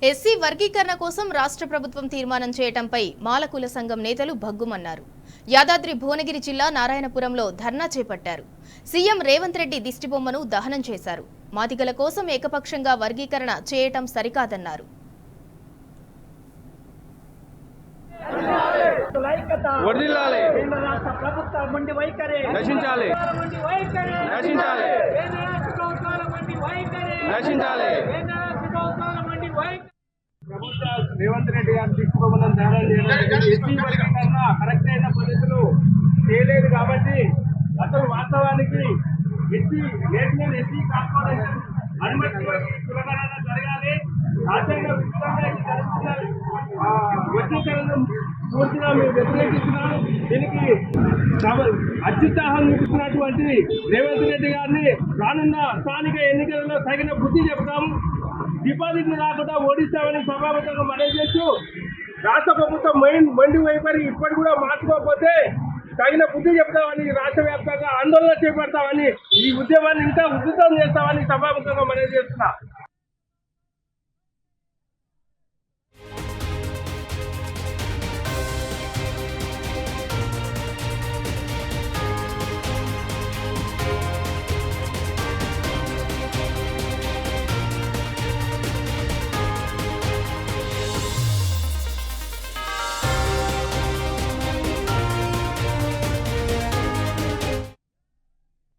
SC వర్గీకరణ కోసం రాష్ట్ర ప్రభుత్వం తీర్మానం చేయటంపై మాలకుల సంఘం నేతలు భగ్గుమన్నారు. యాదాద్రి భువనగిరి జిల్లా నారాయణపురంలో ధర్నా చేపట్టారు. సీఎం రేవంత్ రెడ్డి దిష్టిబొమ్మను దహనం చేశారు. మాదిగల కోసం ఏకపక్షంగా వర్గీకరణ చేయటం సరికాదన్నారు. రేవంత్ రెడ్డి గారు తీసుకోవాలని ధ్యానం చేయడం ఎస్సీ వర్గీకరణ కరెక్ట్ అయిన పద్ధతులు చేయలేదు కాబట్టి అసలు వాస్తవానికి ఎస్సీ నేషనల్ ఎస్సీ కార్పొరేషన్ అనుమతి కులగణన జరగాలి. రాజ్యాంగ వర్గీకరణను పూర్తిగా మేము వ్యతిరేకిస్తున్నాం. దీనికి అత్యుత్సాహం చూపిస్తున్నటువంటి రేవంత్ రెడ్డి గారిని రానున్న స్థానిక ఎన్నికలలో తగిన బుద్ధి చెప్తాము. డిపాజిట్లు రాకుండా ఓడిస్తామని సభాముఖంగా మనవి చేస్తూ రాష్ట్ర ప్రభుత్వం మొండి వైఖరి ఇప్పటి కూడా మార్చుకోకపోతే తగిన బుద్ధి చెప్తామని, రాష్ట్ర వ్యాప్తంగా ఆందోళన చేపడతామని, ఈ ఉద్యమాన్ని ఇంకా ఉధృతం చేస్తామని సభాముఖంగా మనవి చేస్తున్నా.